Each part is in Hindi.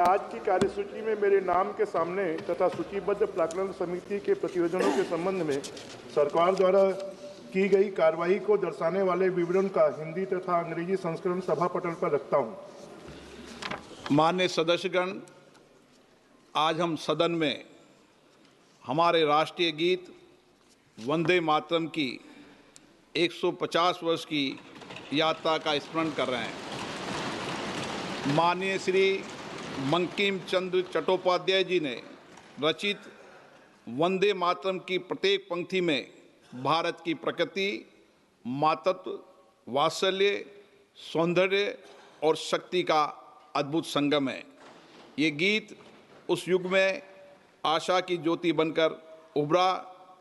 आज की कार्यसूची में मेरे नाम के सामने तथा सूचीबद्ध प्राक्कलन समिति के प्रतिवेदनों के संबंध में सरकार द्वारा की गई कार्रवाई को दर्शाने वाले विवरण का हिंदी तथा अंग्रेजी संस्करण सभा पटल पर रखता हूं। माननीय सदस्यगण, आज हम सदन में हमारे राष्ट्रीय गीत वंदे मातरम की 150 वर्ष की यात्रा का स्मरण कर रहे हैं। माननीय श्री बंकिम चंद्र चट्टोपाध्याय जी ने रचित वंदे मातरम की प्रत्येक पंक्ति में भारत की प्रकृति, मातृत्व, वात्सल्य, सौंदर्य और शक्ति का अद्भुत संगम है। ये गीत उस युग में आशा की ज्योति बनकर उभरा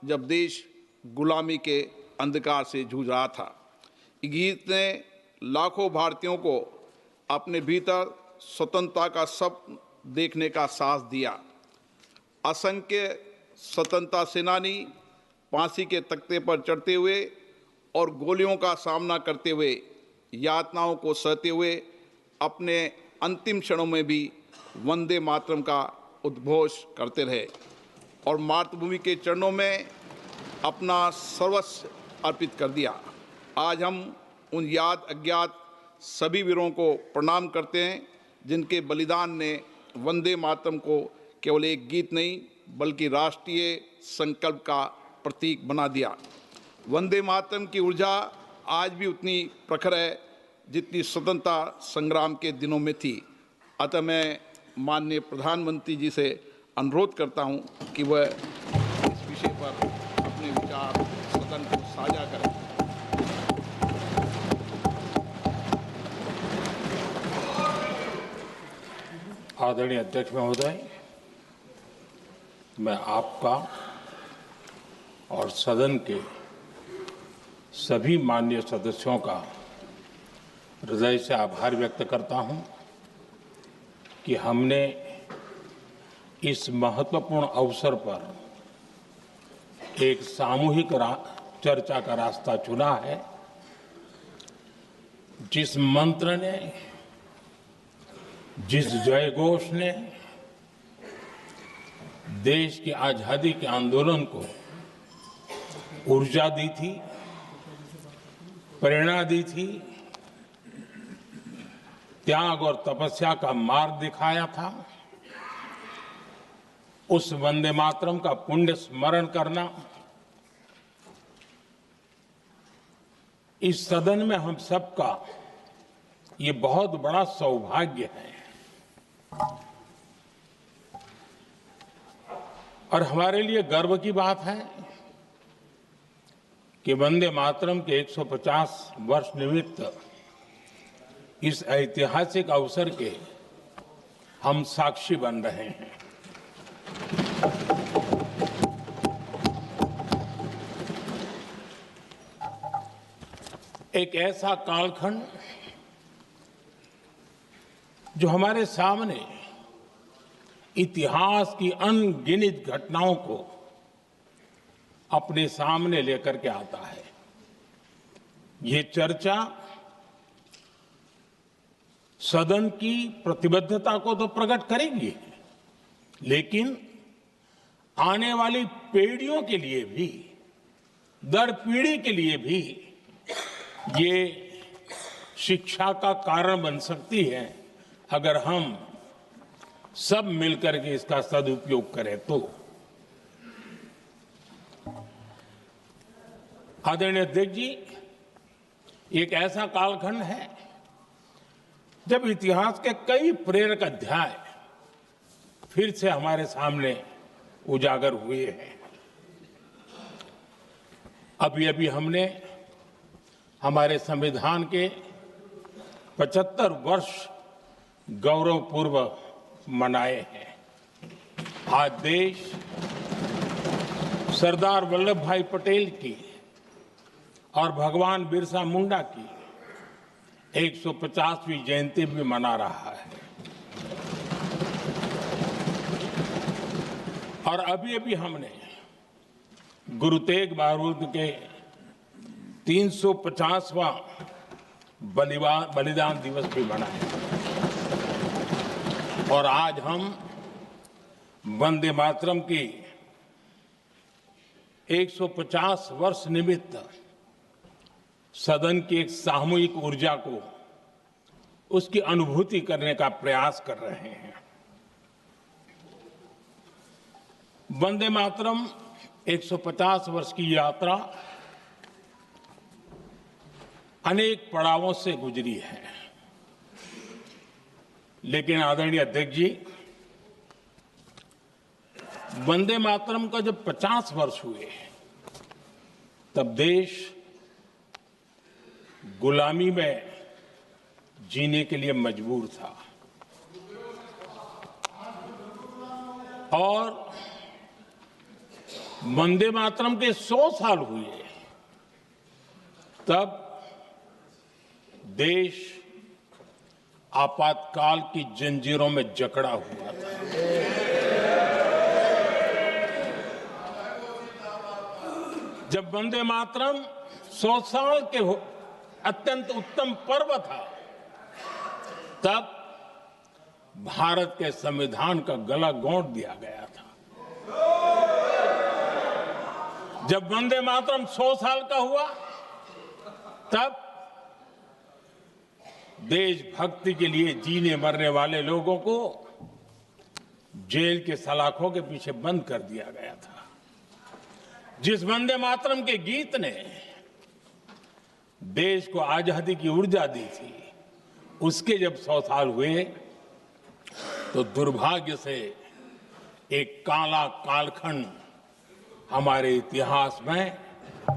जब देश गुलामी के अंधकार से जूझ रहा था। ये गीत ने लाखों भारतीयों को अपने भीतर स्वतंत्रता का स्वप्न देखने का साहस दिया। असंख्य स्वतंत्रता सेनानी फांसी के तख्ते पर चढ़ते हुए और गोलियों का सामना करते हुए, यातनाओं को सहते हुए अपने अंतिम क्षणों में भी वंदे मातरम का उद्घोष करते रहे और मातृभूमि के चरणों में अपना सर्वस्व अर्पित कर दिया। आज हम उन याद अज्ञात सभी वीरों को प्रणाम करते हैं जिनके बलिदान ने वंदे मातरम को केवल एक गीत नहीं बल्कि राष्ट्रीय संकल्प का प्रतीक बना दिया। वंदे मातरम की ऊर्जा आज भी उतनी प्रखर है जितनी स्वतंत्रता संग्राम के दिनों में थी। अतः मैं माननीय प्रधानमंत्री जी से अनुरोध करता हूं कि वह इस विषय पर अपने विचार सदन को साझा करें। आदरणीय अध्यक्ष महोदय, मैं आपका और सदन के सभी माननीय सदस्यों का हृदय से आभार व्यक्त करता हूं कि हमने इस महत्वपूर्ण अवसर पर एक सामूहिक चर्चा का रास्ता चुना है, जिस मंत्र ने, जिस जयघोष ने देश की आजादी के आंदोलन को ऊर्जा दी थी, प्रेरणा दी थी, त्याग और तपस्या का मार्ग दिखाया था, उस वंदे मातरम का पुण्य स्मरण करना इस सदन में हम सबका ये बहुत बड़ा सौभाग्य है और हमारे लिए गर्व की बात है कि वंदे मातरम के 150 वर्ष निमित्त इस ऐतिहासिक अवसर के हम साक्षी बन रहे हैं। एक ऐसा कालखंड जो हमारे सामने इतिहास की अनगिनत घटनाओं को अपने सामने लेकर के आता है। ये चर्चा सदन की प्रतिबद्धता को तो प्रकट करेंगी, लेकिन आने वाली पीढ़ियों के लिए भी, दर पीढ़ी के लिए भी ये शिक्षा का कारण बन सकती है अगर हम सब मिलकर के इसका सदुपयोग करें तो। आदरणीय अध्यक्ष जी, एक ऐसा कालखंड है जब इतिहास के कई प्रेरक अध्याय फिर से हमारे सामने उजागर हुए हैं। अभी अभी हमने हमारे संविधान के 75 वर्ष गौरवपूर्व मनाए हैं। आज देश सरदार वल्लभ भाई पटेल की और भगवान बिरसा मुंडा की 150वीं जयंती भी मना रहा है और अभी अभी हमने गुरु तेग बहादुर के 350वां बलिदान दिवस भी मनाया। और आज हम वंदे मातरम की 150 वर्ष निमित्त सदन की एक सामूहिक ऊर्जा को, उसकी अनुभूति करने का प्रयास कर रहे हैं। वंदे मातरम 150 वर्ष की यात्रा अनेक पड़ावों से गुजरी है, लेकिन आदरणीय अध्यक्ष जी, वंदे मातरम का जब 50 वर्ष हुए तब देश गुलामी में जीने के लिए मजबूर था और वंदे मातरम के 100 साल हुए तब देश आपातकाल की जंजीरों में जकड़ा हुआ था। जब वंदे मातरम 100 साल के अत्यंत उत्तम पर्व था, तब भारत के संविधान का गला घोंट दिया गया था। जब वंदे मातरम 100 साल का हुआ, तब देशभक्ति के लिए जीने मरने वाले लोगों को जेल के सलाखों के पीछे बंद कर दिया गया था। जिस वंदे मातरम के गीत ने देश को आजादी की ऊर्जा दी थी, उसके जब 100 साल हुए तो दुर्भाग्य से एक काला कालखंड हमारे इतिहास में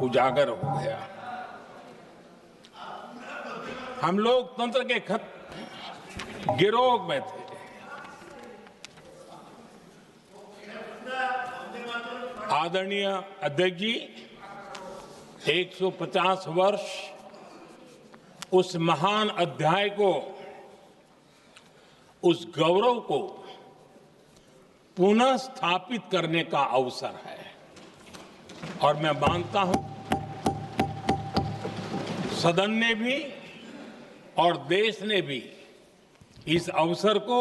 उजागर हो गया। हम लोकतंत्र के गिरोह में थे। आदरणीय अध्यक्ष जी, 150 वर्ष उस महान अध्याय को, उस गौरव को पुनः स्थापित करने का अवसर है और मैं मानता हूं सदन ने भी और देश ने भी इस अवसर को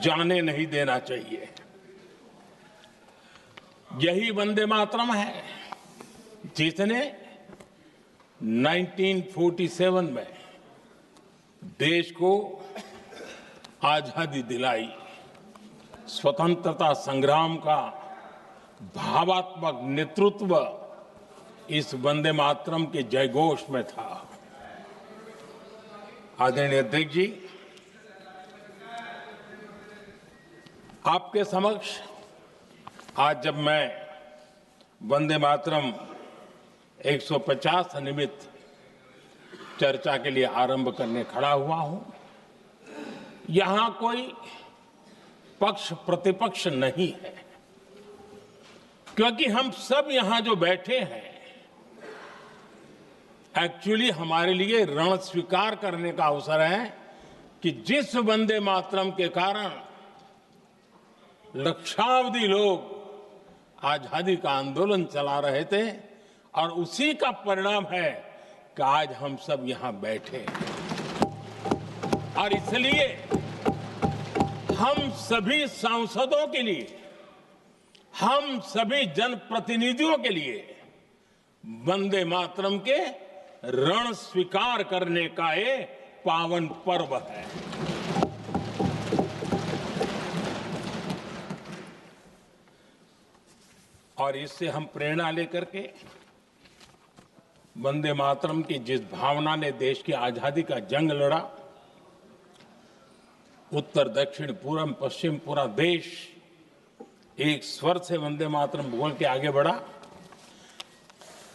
जाने नहीं देना चाहिए। यही वंदे मातरम है जिसने 1947 में देश को आजादी दिलाई। स्वतंत्रता संग्राम का भावात्मक नेतृत्व इस वंदे मातरम के जयघोष में था। आदरणीय अध्यक्ष जी, आपके समक्ष आज जब मैं वंदे मातरम 150 निमित्त चर्चा के लिए आरंभ करने खड़ा हुआ हूं, यहां कोई पक्ष प्रतिपक्ष नहीं है, क्योंकि हम सब यहां जो बैठे हैं एक्चुअली हमारे लिए रण स्वीकार करने का अवसर है कि जिस वंदे मातरम के कारण लक्षावधि लोग आजादी का आंदोलन चला रहे थे और उसी का परिणाम है कि आज हम सब यहां बैठे और इसलिए हम सभी सांसदों के लिए, हम सभी जनप्रतिनिधियों के लिए वंदे मातरम के रण स्वीकार करने का ये पावन पर्व है। और इससे हम प्रेरणा लेकर के वंदे मातरम की जिस भावना ने देश की आजादी का जंग लड़ा, उत्तर दक्षिण पूर्व पश्चिम पूरा देश एक स्वर से वंदे मातरम बोल के आगे बढ़ा।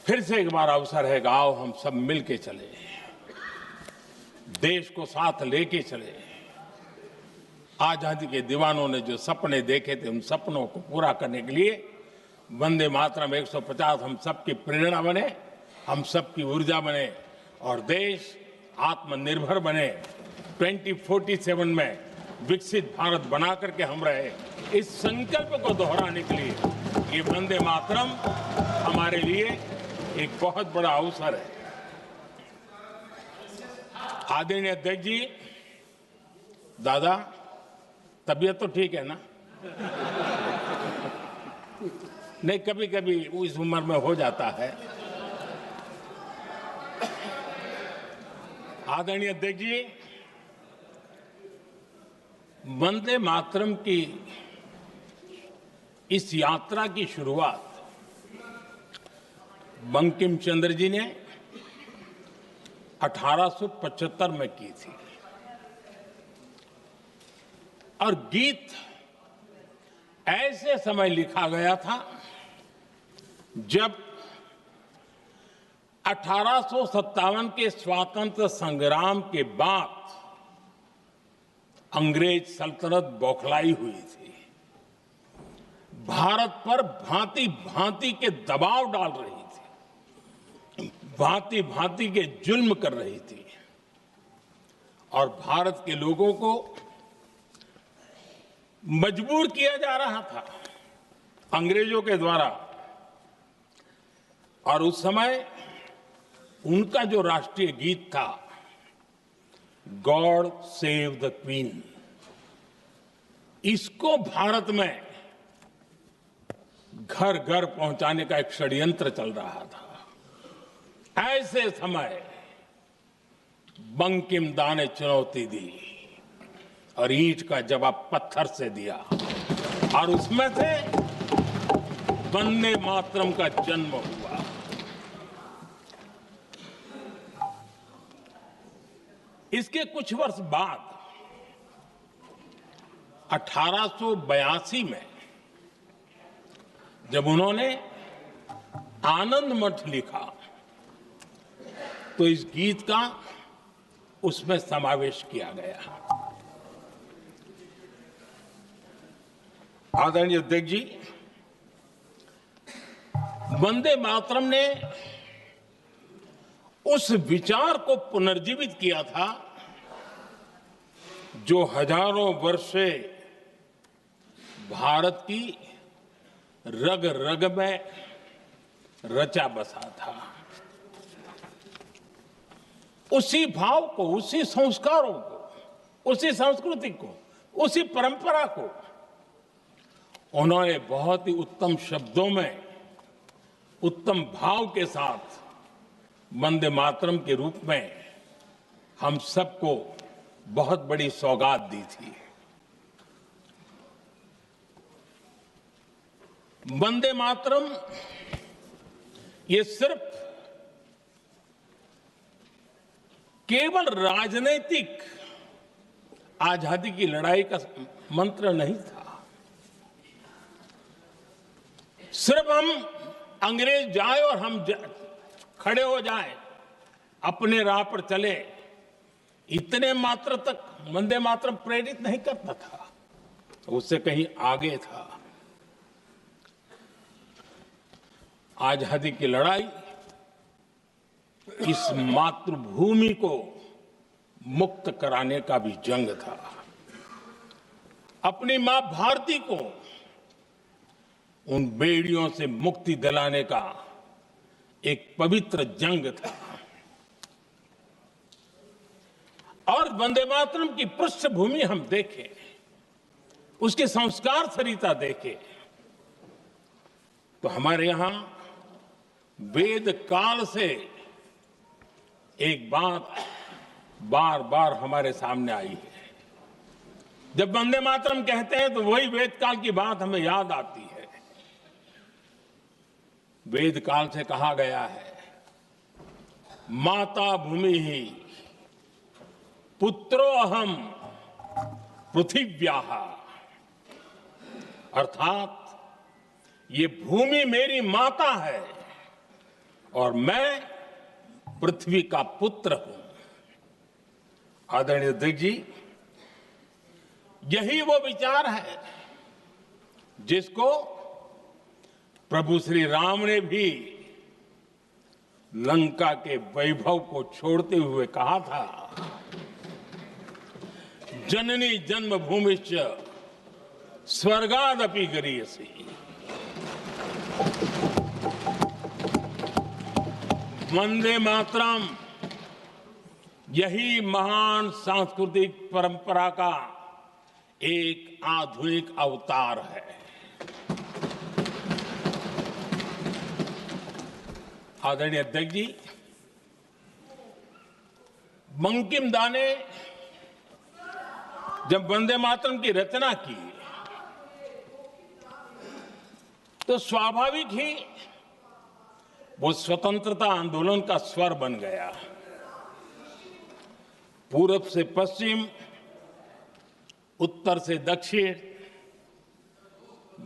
फिर से एक बार अवसर है, आओ हम सब मिल के चले, देश को साथ लेके चले। आजादी के दीवानों ने जो सपने देखे थे, उन सपनों को पूरा करने के लिए वंदे मातरम 150 हम सबकी प्रेरणा बने, हम सबकी ऊर्जा बने और देश आत्मनिर्भर बने। 2047 में विकसित भारत बना करके हम रहे, इस संकल्प को दोहराने के लिए ये वंदे मातरम हमारे लिए एक बहुत बड़ा अवसर है। आदरणीय अध्यक्ष जी, दादा, तबीयत तो ठीक है ना? नहीं, कभी कभी इस उम्र में हो जाता है। आदरणीय अध्यक्ष जी, वंदे मातरम की इस यात्रा की शुरुआत बंकिम चंद्र जी ने 1875 में की थी और गीत ऐसे समय लिखा गया था जब 1857 के स्वातंत्र संग्राम के बाद अंग्रेज सल्तनत बौखलाई हुई थी, भारत पर भांति भांति के दबाव डाल रही थी, भांति भांति के जुल्म कर रही थी और भारत के लोगों को मजबूर किया जा रहा था अंग्रेजों के द्वारा। और उस समय उनका जो राष्ट्रीय गीत था, गॉड सेव द क्वीन, इसको भारत में घर घर पहुंचाने का एक षड्यंत्र चल रहा था। ऐसे समय बंकिम दा ने चुनौती दी और ईंट का जवाब पत्थर से दिया और उसमें से वंदे मातरम का जन्म हुआ। इसके कुछ वर्ष बाद 1882 में जब उन्होंने आनंद मठ लिखा तो इस गीत का उसमें समावेश किया गया। आदरणीय अध्यक्ष जी, वंदे मातरम ने उस विचार को पुनर्जीवित किया था जो हजारों वर्ष से भारत की रग रग में रचा बसा था। उसी भाव को, उसी संस्कारों को, उसी संस्कृति को, उसी परंपरा को उन्होंने बहुत ही उत्तम शब्दों में, उत्तम भाव के साथ वंदे मातरम के रूप में हम सबको बहुत बड़ी सौगात दी थी। वंदे मातरम ये सिर्फ केवल राजनीतिक आजादी की लड़ाई का मंत्र नहीं था। सिर्फ हम अंग्रेज जाए और हम खड़े हो जाए, अपने राह पर चले, इतने मात्र तक वंदे मातरम प्रेरित नहीं करता था, उससे कहीं आगे था। आजादी की लड़ाई इस मातृभूमि को मुक्त कराने का भी जंग था। अपनी मां भारती को उन बेड़ियों से मुक्ति दिलाने का एक पवित्र जंग था। और वंदे मातरम की पृष्ठभूमि हम देखें, उसके संस्कार सरिता देखें, तो हमारे यहां वेद काल से एक बात बार बार हमारे सामने आई है। जब वंदे मातरम कहते हैं तो वही वेद काल की बात हमें याद आती है। वेद काल से कहा गया है, माता भूमि ही पुत्रो अहम पृथिव्याः, अर्थात ये भूमि मेरी माता है और मैं पृथ्वी का पुत्र हूं। आदरणीय अध्यक्ष जी, यही वो विचार है जिसको प्रभु श्री राम ने भी लंका के वैभव को छोड़ते हुए कहा था, जननी जन्मभूमिश्च स्वर्गादपि गरीयसी। वंदे मातरम यही महान सांस्कृतिक परंपरा का एक आधुनिक अवतार है। आदरणीय अध्यक्ष जी, बंकिम दा ने जब वंदे मातरम की रचना की तो स्वाभाविक ही वो स्वतंत्रता आंदोलन का स्वर बन गया। पूरब से पश्चिम, उत्तर से दक्षिण,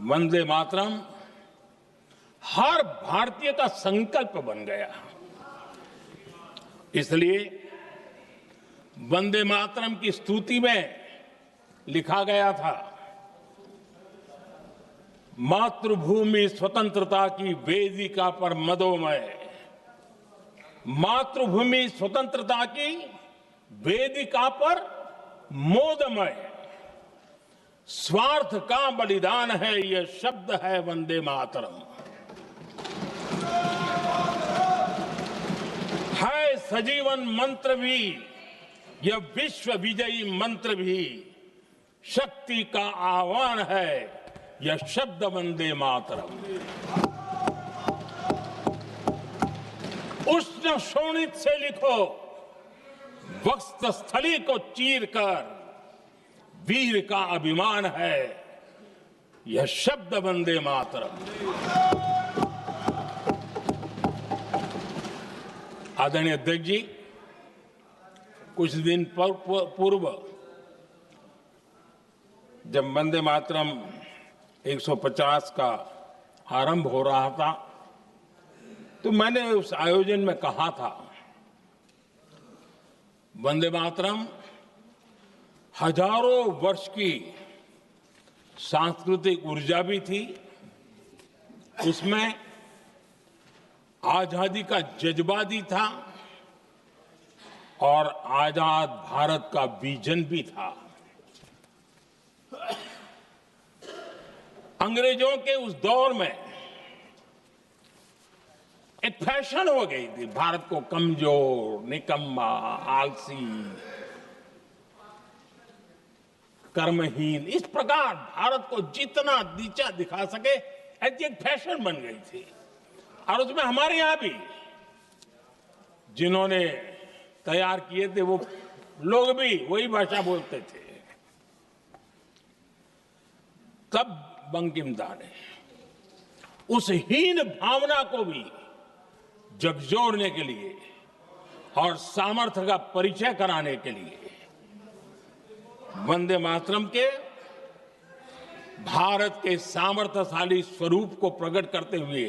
वंदे मातरम हर भारतीय का संकल्प बन गया। इसलिए वंदे मातरम की स्तुति में लिखा गया था, मातृभूमि स्वतंत्रता की वेदिका पर मदोमय, मातृभूमि स्वतंत्रता की वेदिका पर मोदमय, स्वार्थ का बलिदान है यह शब्द है वंदे मातरम। है सजीवन मंत्र भी यह विश्व विजयी मंत्र भी, शक्ति का आह्वान है यह शब्द वंदे मातरम। उष्ण शोणित से लिखो, वक्षस्थली को चीरकर, वीर का अभिमान है यह शब्द वंदे मातरम। आदरणीय अध्यक्ष जी, कुछ दिन पूर्व जब वंदे मातरम 150 का आरंभ हो रहा था तो मैंने उस आयोजन में कहा था, वंदे मातरम हजारों वर्ष की सांस्कृतिक ऊर्जा भी थी, उसमें आजादी का जज्बा भी था और आजाद भारत का विजन भी था। अंग्रेजों के उस दौर में एक फैशन हो गई थी भारत को कमजोर, निकम्मा, आलसी, कर्महीन, इस प्रकार भारत को जितना नीचा दिखा सके ऐसी एक फैशन बन गई थी। और उसमें हमारे यहां भी जिन्होंने तैयार किए थे वो लोग भी वही भाषा बोलते थे। तब बंकिम दा ने उस हीन भावना को भी झकझोरने के लिए और सामर्थ्य का परिचय कराने के लिए वंदे मातरम के भारत के सामर्थ्यशाली स्वरूप को प्रकट करते हुए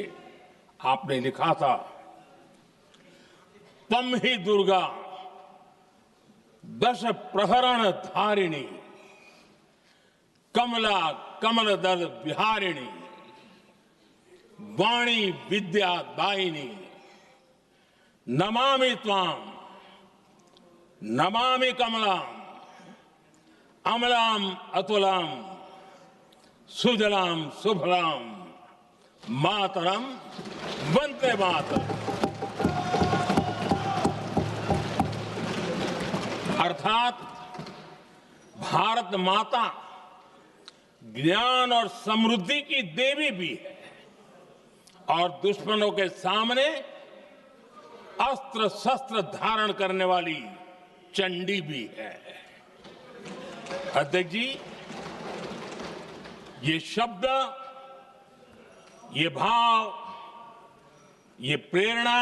आपने लिखा था, तम ही दुर्गा दश प्रहरण धारिणी, कमला कमल दल विहारिणी, वाणी विद्या दायिनी, नमामि त्वाम नमामि कमलाम, अमलाम अतुलाम, सुजलाम सुफलाम, मातरम वंदे मातरम। अर्थात भारत माता ज्ञान और समृद्धि की देवी भी है और दुश्मनों के सामने अस्त्र शस्त्र धारण करने वाली चंडी भी है। अध्यक्ष जी, ये शब्द, ये भाव, ये प्रेरणा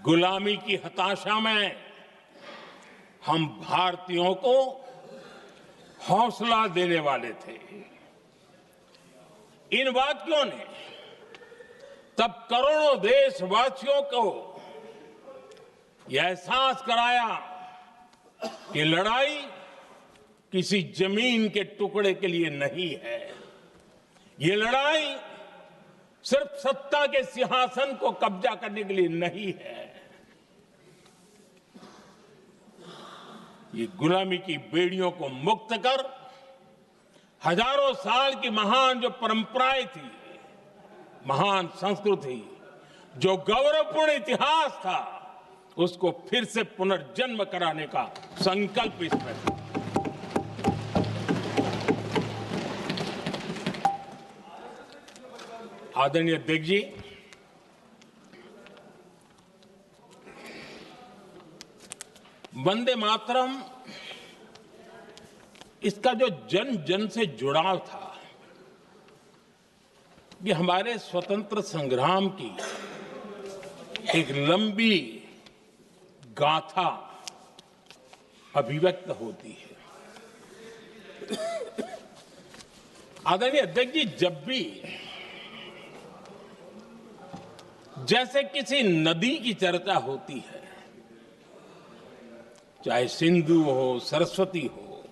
गुलामी की हताशा में हम भारतीयों को हौसला देने वाले थे। इन वाक्यों ने तब करोड़ों देशवासियों को यह एहसास कराया कि लड़ाई किसी जमीन के टुकड़े के लिए नहीं है, ये लड़ाई सिर्फ सत्ता के सिंहासन को कब्जा करने के लिए नहीं है, ये गुलामी की बेड़ियों को मुक्त कर हजारों साल की महान जो परंपराएं थी, महान संस्कृति, जो गौरवपूर्ण इतिहास था, उसको फिर से पुनर्जन्म कराने का संकल्प इसमें था। आदरणीय अध्यक्ष जी, वंदे मातरम इसका जो जन जन से जुड़ाव था, ये हमारे स्वतंत्र संग्राम की एक लंबी गाथा अभिव्यक्त होती है। आदरणीय अध्यक्ष जी, जब भी जैसे किसी नदी की चर्चा होती है, चाहे सिंधु हो, सरस्वती हो,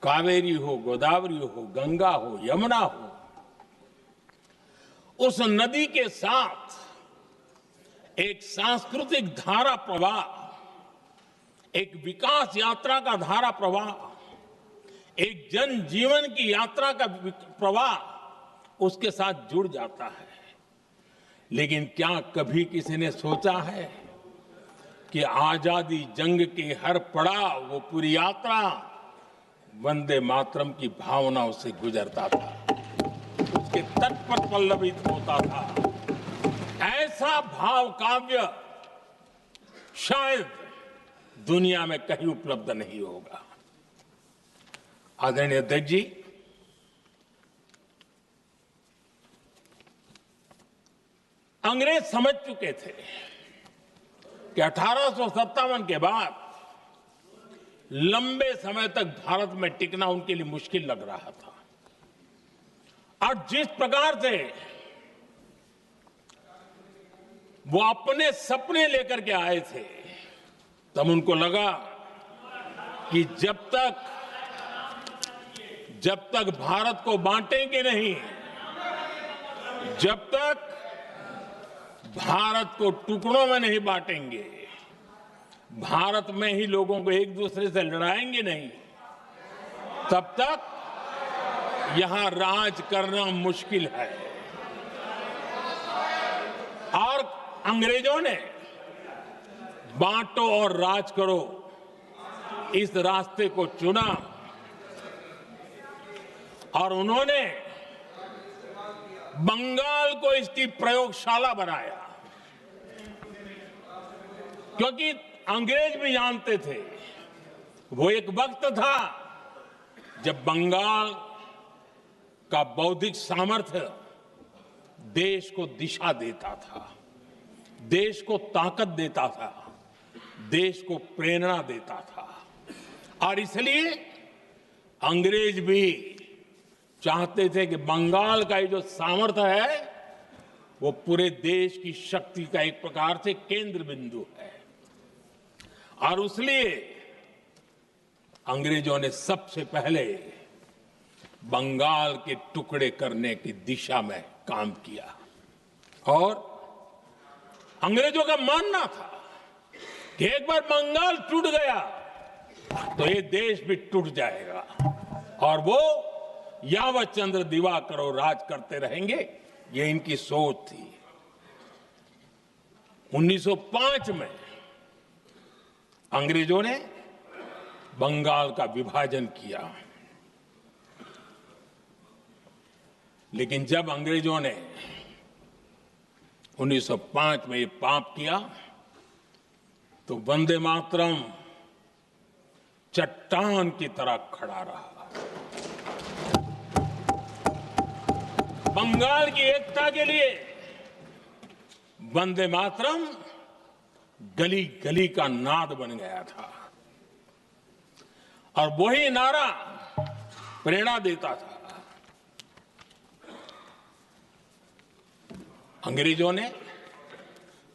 कावेरी हो, गोदावरी हो, गंगा हो, यमुना हो, उस नदी के साथ एक सांस्कृतिक धारा प्रवाह, एक विकास यात्रा का धारा प्रवाह, एक जन जीवन की यात्रा का प्रवाह उसके साथ जुड़ जाता है। लेकिन क्या कभी किसी ने सोचा है कि आजादी जंग के हर पड़ाव, वो पूरी यात्रा वंदे मातरम की भावनाओं से गुजरता था, उसके तट पर पल्लवित होता था। ऐसा भाव काव्य शायद दुनिया में कहीं उपलब्ध नहीं होगा। आदरणीय अध्यक्ष जी, अंग्रेज समझ चुके थे कि 1857 के बाद लंबे समय तक भारत में टिकना उनके लिए मुश्किल लग रहा था। और जिस प्रकार से वो अपने सपने लेकर के आए थे, तब उनको लगा कि जब तक भारत को बांटेंगे नहीं, जब तक भारत को टुकड़ों में नहीं बांटेंगे, भारत में ही लोगों को एक दूसरे से लड़ाएंगे नहीं, तब तक यहां राज करना मुश्किल है। और अंग्रेजों ने बांटो और राज करो इस रास्ते को चुना और उन्होंने बंगाल को इसकी प्रयोगशाला बनाया, क्योंकि अंग्रेज भी जानते थे वो एक वक्त था जब बंगाल का बौद्धिक सामर्थ्य देश को दिशा देता था, देश को ताकत देता था, देश को प्रेरणा देता था। और इसलिए अंग्रेज भी चाहते थे कि बंगाल का ये जो सामर्थ्य है वो पूरे देश की शक्ति का एक प्रकार से केंद्र बिंदु है। और इसलिए अंग्रेजों ने सबसे पहले बंगाल के टुकड़े करने की दिशा में काम किया। और अंग्रेजों का मानना था कि एक बार बंगाल टूट गया तो ये देश भी टूट जाएगा, और वो यावत चंद्र दिवाकरो राज करते रहेंगे, ये इनकी सोच थी। 1905 में अंग्रेजों ने बंगाल का विभाजन किया, लेकिन जब अंग्रेजों ने 1905 में ये पाप किया तो वंदे मातरम चट्टान की तरह खड़ा रहा। बंगाल की एकता के लिए वंदे मातरम गली गली का नाद बन गया था, और वही नारा प्रेरणा देता था। अंग्रेजों ने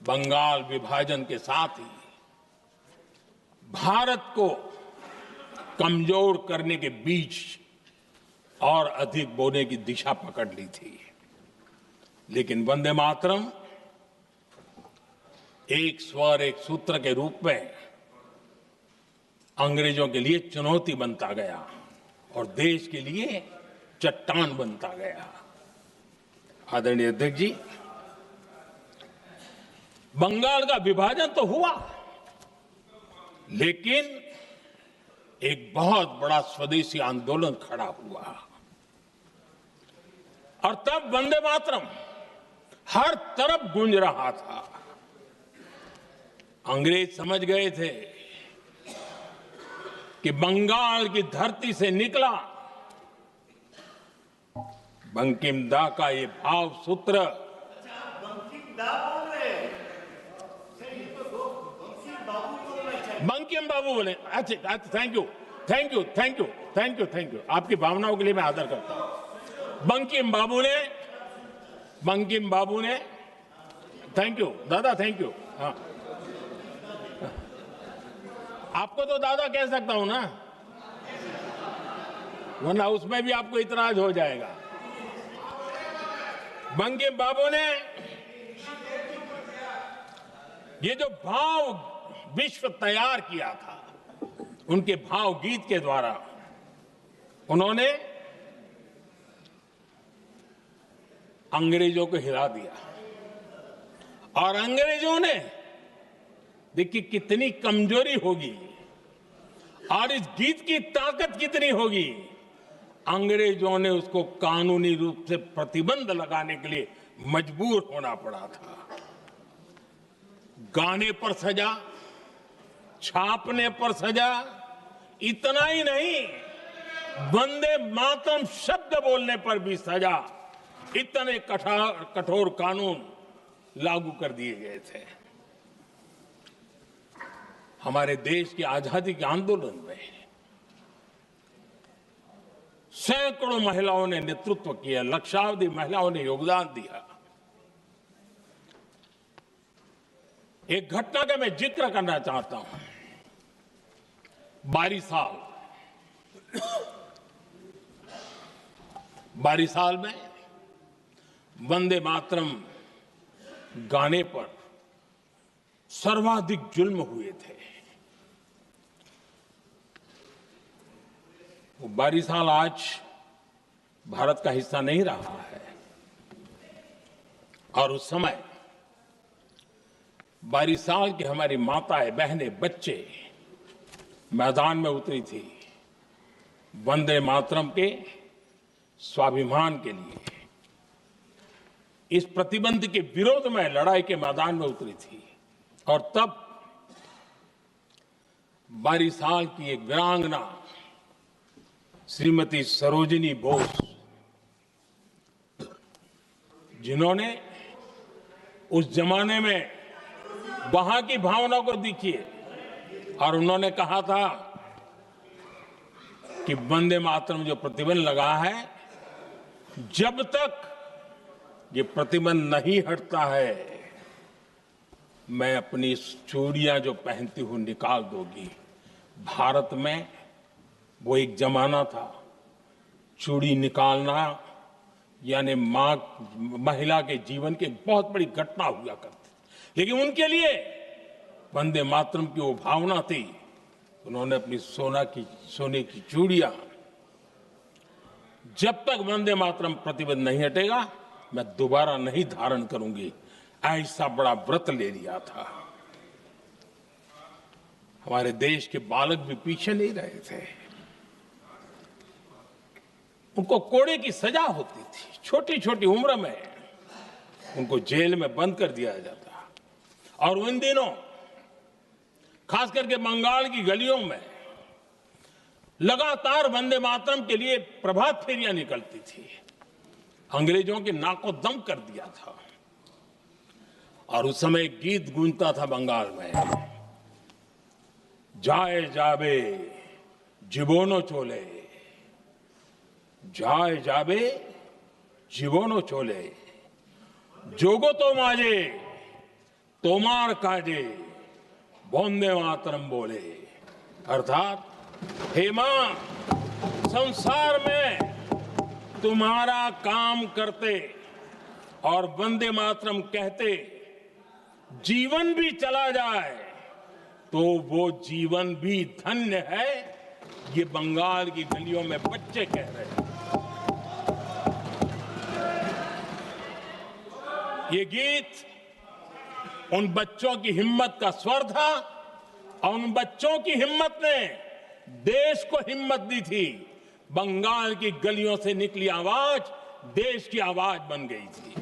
बंगाल विभाजन के साथ ही भारत को कमजोर करने के बीच और अधिक बोने की दिशा पकड़ ली थी। लेकिन वंदे मातरम एक स्वर एक सूत्र के रूप में अंग्रेजों के लिए चुनौती बनता गया और देश के लिए चट्टान बनता गया। आदरणीय अध्यक्ष जी, बंगाल का विभाजन तो हुआ, लेकिन एक बहुत बड़ा स्वदेशी आंदोलन खड़ा हुआ। और तब वंदे मातरम हर तरफ गूंज रहा था। अंग्रेज समझ गए थे कि बंगाल की धरती से निकला बंकिम दा का ये भाव सूत्र बंकिम बाबू बोले। अच्छा, thank you thank you thank you thank you thank you, आपकी भावनाओं के लिए मैं आदर करता हूं। बंकिम बाबू ने थैंक यू दादा, थैंक यू। हाँ, आपको तो दादा कह सकता हूं ना, वरना उसमें भी आपको इतराज हो जाएगा। बंकिम बाबू ने ये जो भाव विश्व तैयार किया था, उनके भाव गीत के द्वारा उन्होंने अंग्रेजों को हिला दिया। और अंग्रेजों ने देखिए कितनी कमजोरी होगी और इस गीत की ताकत कितनी होगी, अंग्रेजों ने उसको कानूनी रूप से प्रतिबंध लगाने के लिए मजबूर होना पड़ा था। गाने पर सजा, छापने पर सजा, इतना ही नहीं, वंदे मातरम शब्द बोलने पर भी सजा। इतने कठोर कानून लागू कर दिए गए थे। हमारे देश की आजादी के आंदोलन में सैकड़ों महिलाओं ने नेतृत्व किया, लक्षावधि महिलाओं ने योगदान दिया। एक घटना का मैं जिक्र करना चाहता हूं। 22 साल में वंदे मातरम गाने पर सर्वाधिक जुल्म हुए थे। वो 22 साल आज भारत का हिस्सा नहीं रहा है, और उस समय 22 साल की हमारी माताएं, बहनें, बच्चे मैदान में उतरी थी वंदे मातरम के स्वाभिमान के लिए। इस प्रतिबंध के विरोध में लड़ाई के मैदान में उतरी थी। और तब 22 साल की एक वीरांगना श्रीमती सरोजिनी बोस, जिन्होंने उस जमाने में वहां की भावना को देखिए, और उन्होंने कहा था कि वंदे मातरम जो प्रतिबंध लगा है, जब तक ये प्रतिबंध नहीं हटता है, मैं अपनी चूड़ियां जो पहनती हूं निकाल दोगी। भारत में वो एक जमाना था, चूड़ी निकालना यानी महिला के जीवन की बहुत बड़ी घटना हुआ करती। लेकिन उनके लिए वंदे मातरम की वो भावना थी, उन्होंने अपनी सोने की चूड़ियां, जब तक वंदे मातरम प्रतिबंध नहीं हटेगा मैं दोबारा नहीं धारण करूंगी, ऐसा बड़ा व्रत ले लिया था। हमारे देश के बालक भी पीछे नहीं रहे थे। उनको कोड़े की सजा होती थी, छोटी छोटी उम्र में उनको जेल में बंद कर दिया जाता। और उन दिनों खास करके बंगाल की गलियों में लगातार वंदे मातरम के लिए प्रभात फेरियां निकलती थी। अंग्रेजों के नाको दम कर दिया था। और उस समय गीत गूंजता था बंगाल में, जाए जाबे जीवोनो चोले, जाए जाबे जीवोनो चोले, जोगो तो माजे तोमार काजे, वंदे मातरम बोले। अर्थात हे मां, संसार में तुम्हारा काम करते और वंदे मातरम कहते जीवन भी चला जाए तो वो जीवन भी धन्य है। ये बंगाल की गलियों में बच्चे कह रहे हैं। ये गीत उन बच्चों की हिम्मत का स्वर था, और उन बच्चों की हिम्मत ने देश को हिम्मत दी थी। बंगाल की गलियों से निकली आवाज देश की आवाज बन गई थी।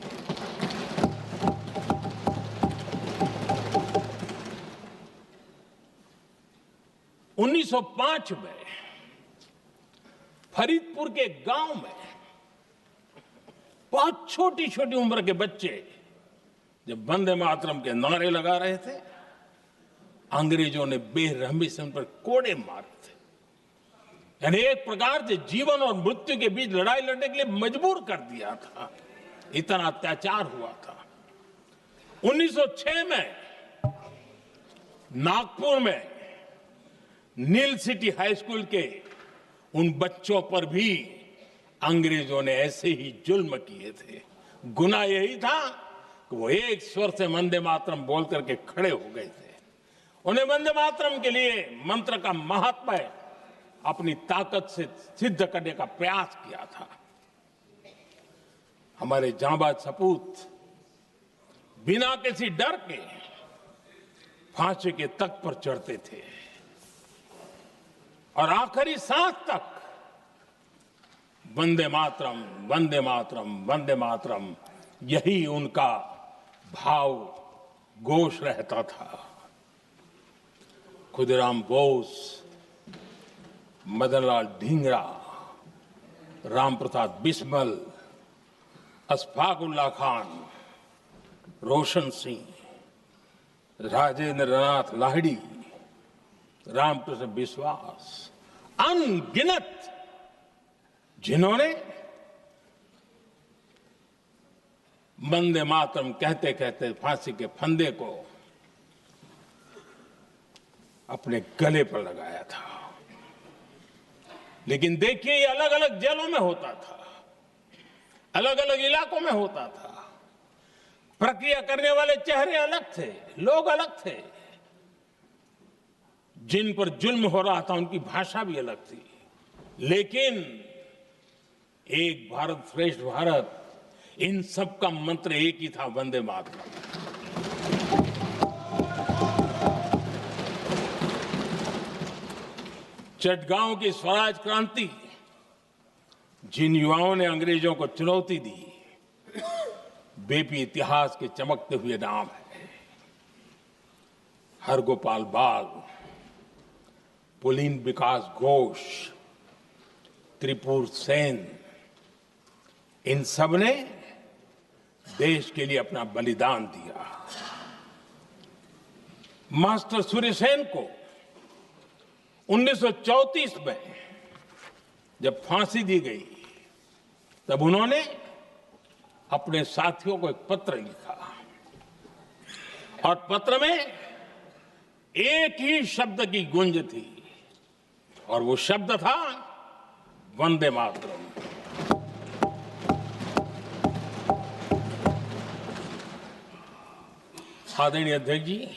उन्नीस 1905 में फरीदपुर के गांव में बहुत छोटी छोटी उम्र के बच्चे जब वंदे मातरम के नारे लगा रहे थे, अंग्रेजों ने बेरहमी से उन पर कोड़े मारे थे। यानी एक प्रकार से जीवन और मृत्यु के बीच लड़ाई लड़ने के लिए मजबूर कर दिया था। इतना अत्याचार हुआ था। 1906 में नागपुर में नील सिटी हाई स्कूल के उन बच्चों पर भी अंग्रेजों ने ऐसे ही जुल्म किए थे। गुनाह यही था कि वो एक स्वर से वंदे मातरम बोल करके खड़े हो गए थे। उन्हें वंदे मातरम के लिए मंत्र का महात्म्य अपनी ताकत से सिद्ध करने का प्रयास किया था। हमारे जांबाज सपूत बिना किसी डर के फांसी के तख्त पर चढ़ते थे और आखिरी सांस तक वंदे मातरम, वंदे मातरम, वंदे मातरम, यही उनका भाव घोष रहता था। खुदीराम बोस, मदनलाल ढींगरा, राम प्रसाद बिस्मल, अशफाकुल्ला खान, रोशन सिंह, राजेंद्र नाथ लाहिड़ी, रामकृष्ण विश्वास, अनगिनत जिन्होंने वंदे मातरम कहते कहते फांसी के फंदे को अपने गले पर लगाया था। लेकिन देखिए, ये अलग अलग जेलों में होता था, अलग अलग इलाकों में होता था। प्रक्रिया करने वाले चेहरे अलग थे, लोग अलग थे। जिन पर जुल्म हो रहा था उनकी भाषा भी अलग थी। लेकिन एक भारत श्रेष्ठ भारत, इन सब का मंत्र एक ही था, वंदे मातरम। चटगांव की स्वराज क्रांति, जिन युवाओं ने अंग्रेजों को चुनौती दी, वे भी इतिहास के चमकते हुए नाम है। हरगोपाल बाग, पुलिन विकास घोष, त्रिपुर सेन, इन सब ने देश के लिए अपना बलिदान दिया। मास्टर सूर्यसेन को 1934 में जब फांसी दी गई, तब उन्होंने अपने साथियों को एक पत्र लिखा और पत्र में एक ही शब्द की गूंज थी और वो शब्द था वंदे मातरम। आदरणीय अध्यक्ष जी,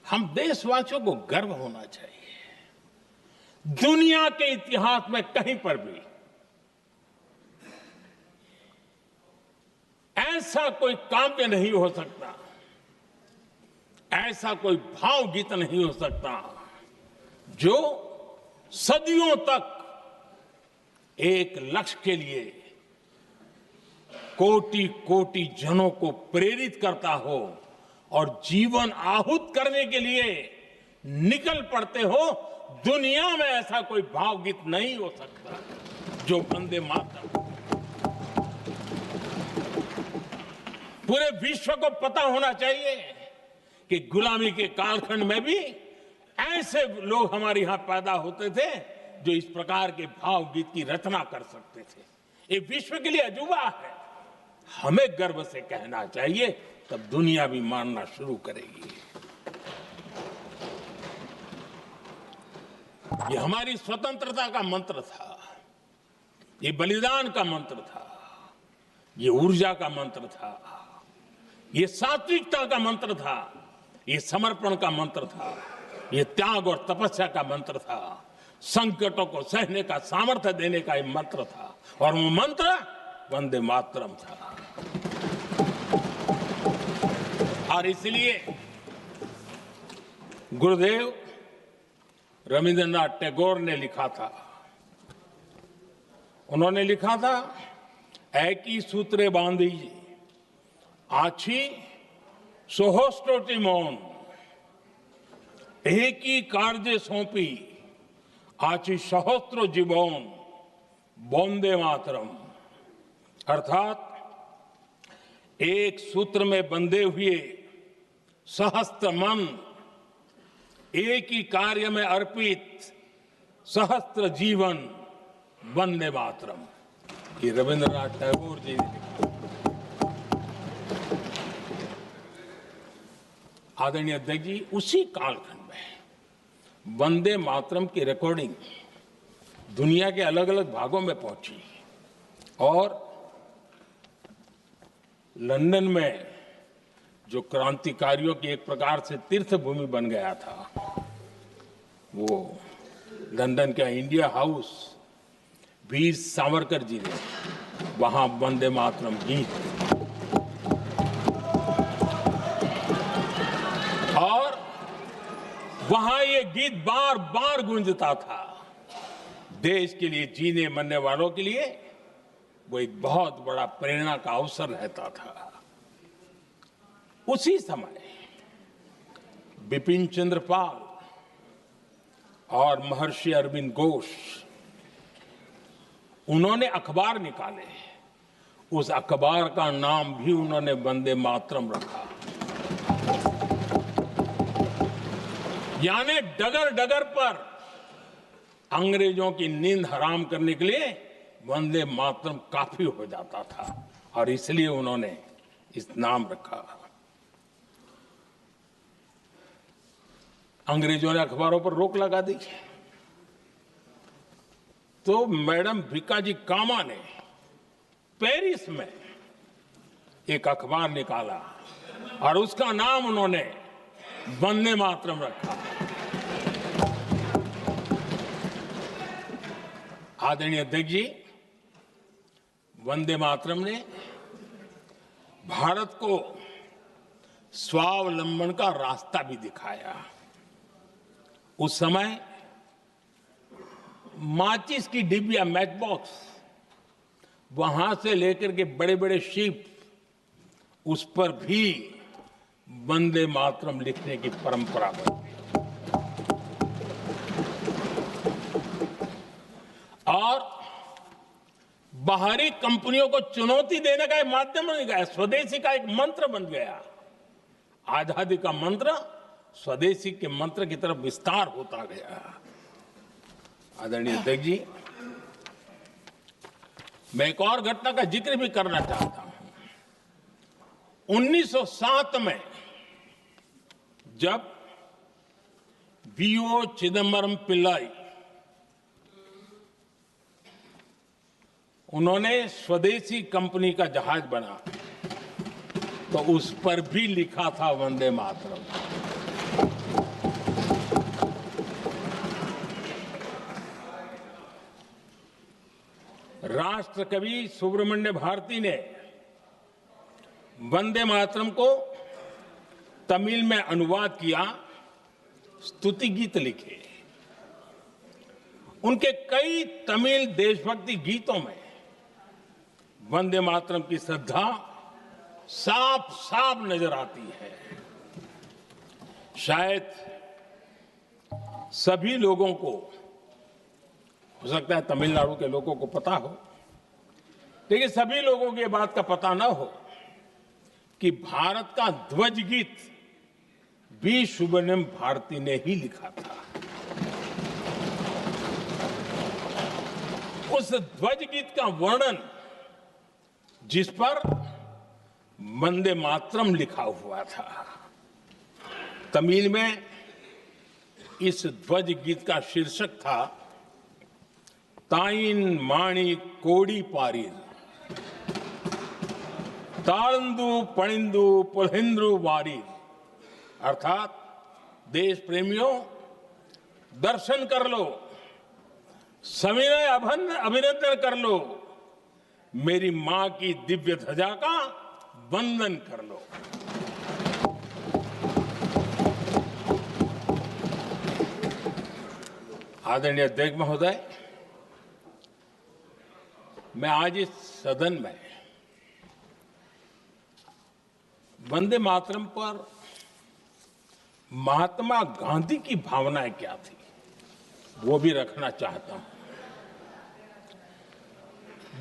हम देशवासियों को गर्व होना चाहिए। दुनिया के इतिहास में कहीं पर भी ऐसा कोई काव्य नहीं हो सकता, ऐसा कोई भावगीत नहीं हो सकता जो सदियों तक एक लक्ष्य के लिए कोटि कोटि जनों को प्रेरित करता हो और जीवन आहूत करने के लिए निकल पड़ते हो। दुनिया में ऐसा कोई भावगीत नहीं हो सकता जो वंदे मातरम। पूरे विश्व को पता होना चाहिए कि गुलामी के कालखंड में भी ऐसे लोग हमारे यहां पैदा होते थे जो इस प्रकार के भावगीत की रचना कर सकते थे। ये विश्व के लिए अजूबा है, हमें गर्व से कहना चाहिए, तब दुनिया भी मानना शुरू करेगी। ये हमारी स्वतंत्रता का मंत्र था, ये बलिदान का मंत्र था, ये ऊर्जा का मंत्र था, ये सात्विकता का मंत्र था, ये समर्पण का मंत्र था, ये त्याग और तपस्या का मंत्र था, संकटों को सहने का सामर्थ्य देने का ये मंत्र था और वो मंत्र वंदे मातरम था। और इसलिए गुरुदेव रविंद्रनाथ टैगोर ने लिखा था, उन्होंने लिखा था एकी सूत्रे बांधी आछी सोहोस्टोटी मौन, एकी कार्य सौंपी आछी सहस्त्र जीवन वंदे मातरम। अर्थात एक सूत्र में बंधे हुए सहस्त्र मन, एक ही कार्य में अर्पित सहस्त्र जीवन, वंदे मातरम। ये रविंद्रनाथ टैगोर जी ने लिखा। आदरणीय अध्यक्ष जी, उसी कालखंड में वंदे मातरम की रिकॉर्डिंग दुनिया के अलग अलग भागों में पहुंची और लंदन में जो क्रांतिकारियों की एक प्रकार से तीर्थ भूमि बन गया था, वो लंदन का इंडिया हाउस, वीर सावरकर जी ने वहां वंदे मातरम गीत और वहां ये गीत बार बार गूंजता था। देश के लिए जीने मरने वालों के लिए वो एक बहुत बड़ा प्रेरणा का अवसर रहता था। उसी समय बिपिन चंद्र पाल और महर्षि अरविंद घोष, उन्होंने अखबार निकाले। उस अखबार का नाम भी उन्होंने वंदे मातरम रखा। यानी डगर डगर पर अंग्रेजों की नींद हराम करने के लिए वंदे मातरम काफी हो जाता था और इसलिए उन्होंने इस नाम रखा। अंग्रेजों ने अखबारों पर रोक लगा दी तो मैडम भिकाजी कामा ने पेरिस में एक अखबार निकाला और उसका नाम उन्होंने वंदे मातरम रखा। आदरणीय अध्यक्ष जी, वंदे मातरम ने भारत को स्वावलंबन का रास्ता भी दिखाया। उस समय माचिस की डिबिया, मैच बॉक्स, वहां से लेकर के बड़े बड़े शिप, उस पर भी वंदे मातरम लिखने की परंपरा बनी और बाहरी कंपनियों को चुनौती देने का एक माध्यम बन गया, स्वदेशी का एक मंत्र बन गया। आजादी का मंत्र स्वदेशी के मंत्र की तरफ विस्तार होता गया। आदरणीय अध्यक्ष जी, मैं एक और घटना का जिक्र भी करना चाहता हूं। 1907 में जब वीओ चिदम्बरम पिल्लाई, उन्होंने स्वदेशी कंपनी का जहाज बना तो उस पर भी लिखा था वंदे मातरम। राष्ट्र कवि सुब्रमण्य भारती ने वंदे मातरम को तमिल में अनुवाद किया, स्तुति गीत लिखे। उनके कई तमिल देशभक्ति गीतों में वंदे मातरम की श्रद्धा साफ साफ नजर आती है। शायद सभी लोगों को, हो सकता है तमिलनाडु के लोगों को पता हो, लेकिन सभी लोगों को ये बात का पता ना हो कि भारत का ध्वज गीत वी सुब्रमण्यम भारती ने ही लिखा था। उस ध्वज गीत का वर्णन जिस पर वंदे मातरम लिखा हुआ था, तमिल में इस ध्वज गीत का शीर्षक था ताइन माणी कोड़ी पारीर, तालंदु पणिंदु पुलहिंद्रु वारीर। अर्थात देश प्रेमियों, दर्शन कर लो, सविनय अभिनंदन कर लो, मेरी मां की दिव्य ध्वजा का वंदन कर लो। आदरणीय अध्यक्ष महोदय, मैं आज इस सदन में वंदे मातरम पर महात्मा गांधी की भावनाएं क्या थी वो भी रखना चाहता हूं।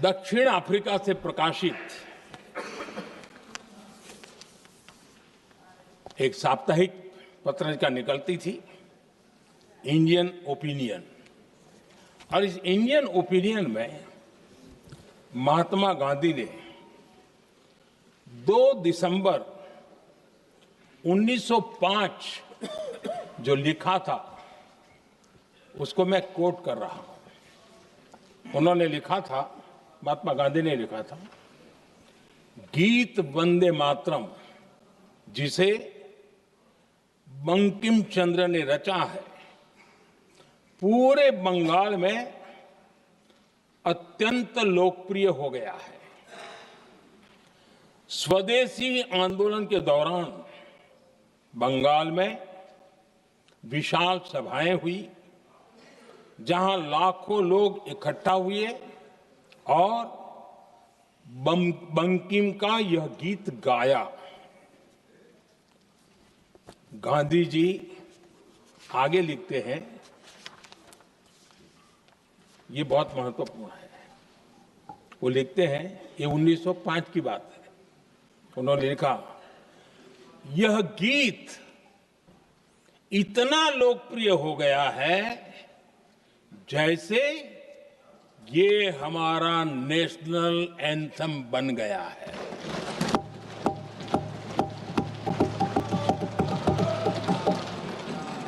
दक्षिण अफ्रीका से प्रकाशित एक साप्ताहिक पत्रिका निकलती थी, इंडियन ओपिनियन, और इस इंडियन ओपिनियन में महात्मा गांधी ने 2 दिसंबर 1905 जो लिखा था उसको मैं कोट कर रहा हूं। उन्होंने लिखा था, महात्मा गांधी ने लिखा था, गीत वंदे मातरम जिसे बंकिम चंद्र ने रचा है पूरे बंगाल में अत्यंत लोकप्रिय हो गया है। स्वदेशी आंदोलन के दौरान बंगाल में विशाल सभाएं हुई जहां लाखों लोग इकट्ठा हुए और बंकिम का यह गीत गाया। गांधी जी आगे लिखते हैं, ये बहुत महत्वपूर्ण है। वो लिखते हैं, ये 1905 की बात है। उन्होंने लिखा, यह गीत इतना लोकप्रिय हो गया है जैसे ये हमारा नेशनल एंथम बन गया है।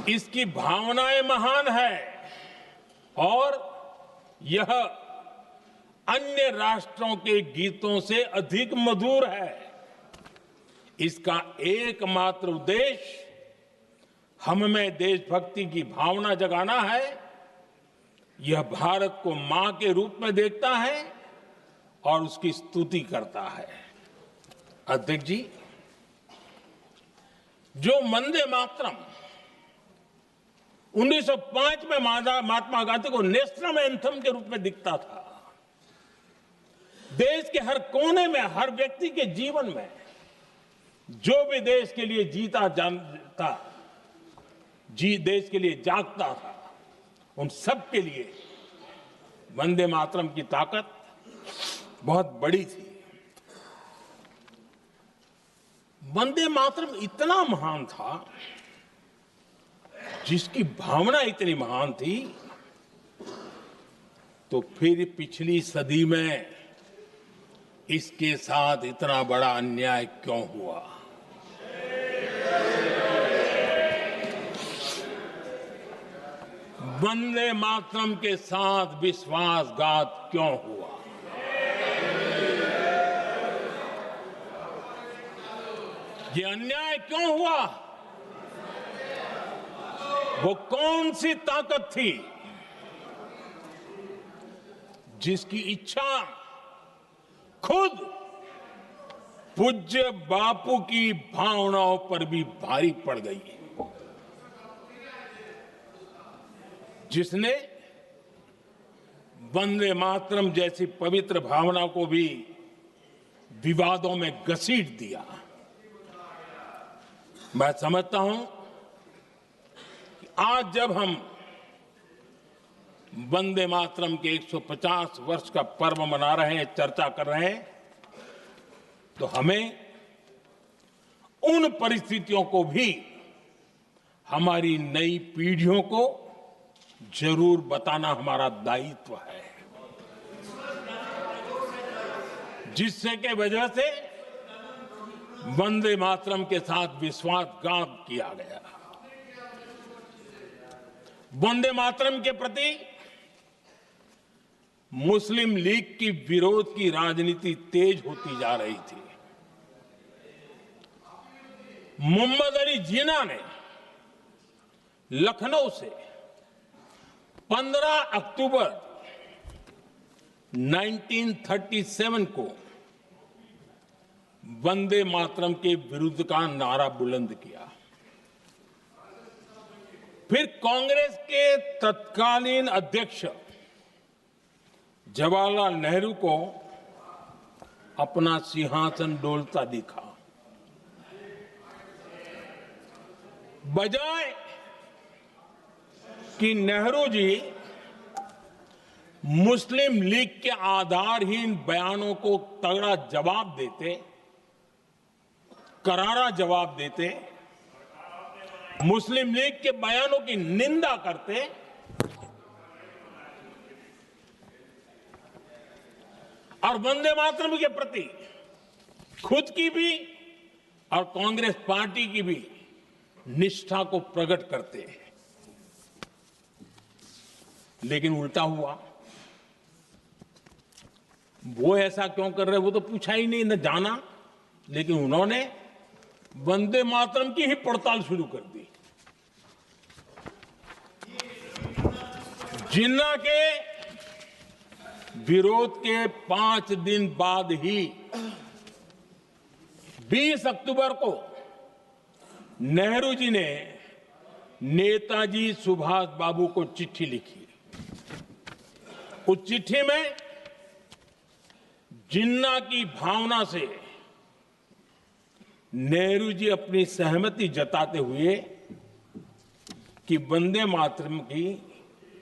इसकी भावनाएं महान है और यह अन्य राष्ट्रों के गीतों से अधिक मधुर है। इसका एकमात्र उद्देश्य हम में देशभक्ति की भावना जगाना है। यह भारत को मां के रूप में देखता है और उसकी स्तुति करता है। अध्यक्ष जी, जो वंदे मातरम 1905 में महात्मा गांधी को नेशनल एंथम के रूप में दिखता था, देश के हर कोने में, हर व्यक्ति के जीवन में जो भी देश के लिए जीता जानता, देश के लिए जागता था, उन सब के लिए वंदे मातरम की ताकत बहुत बड़ी थी। वंदे मातरम इतना महान था, जिसकी भावना इतनी महान थी, तो फिर पिछली सदी में इसके साथ इतना बड़ा अन्याय क्यों हुआ? वंदे मातरम के साथ विश्वासघात क्यों हुआ? ये अन्याय क्यों हुआ? वो कौन सी ताकत थी जिसकी इच्छा खुद पूज्य बापू की भावनाओं पर भी भारी पड़ गई, जिसने वंदे मातरम जैसी पवित्र भावना को भी विवादों में घसीट दिया? मैं समझता हूं कि आज जब हम वंदे मातरम के 150 वर्ष का पर्व मना रहे हैं, चर्चा कर रहे हैं, तो हमें उन परिस्थितियों को भी हमारी नई पीढ़ियों को जरूर बताना हमारा दायित्व है, जिससे के वजह से वंदे मातरम के साथ विश्वासघात किया गया। वंदे मातरम के प्रति मुस्लिम लीग की विरोध की राजनीति तेज होती जा रही थी। मोहम्मद अली जिन्ना ने लखनऊ से 15 अक्टूबर 1937 को वंदे मातरम के विरुद्ध का नारा बुलंद किया। फिर कांग्रेस के तत्कालीन अध्यक्ष जवाहरलाल नेहरू को अपना सिंहासन डोलता दिखा। बजाय कि नेहरू जी मुस्लिम लीग के आधारहीन बयानों को तगड़ा जवाब देते, करारा जवाब देते, मुस्लिम लीग के बयानों की निंदा करते, और वंदे मातरम के प्रति खुद की भी और कांग्रेस पार्टी की भी निष्ठा को प्रकट करते हैं। लेकिन उल्टा हुआ। वो ऐसा क्यों कर रहे, वो तो पूछा ही नहीं, न जाना। लेकिन उन्होंने वंदे मातरम की ही पड़ताल शुरू कर दी। जिन्ना के विरोध के 5 दिन बाद ही 20 अक्टूबर को नेहरू जी ने नेताजी सुभाष बाबू को चिट्ठी लिखी। उस चिट्ठी में जिन्ना की भावना से नेहरू जी अपनी सहमति जताते हुए कि वंदे मातरम की,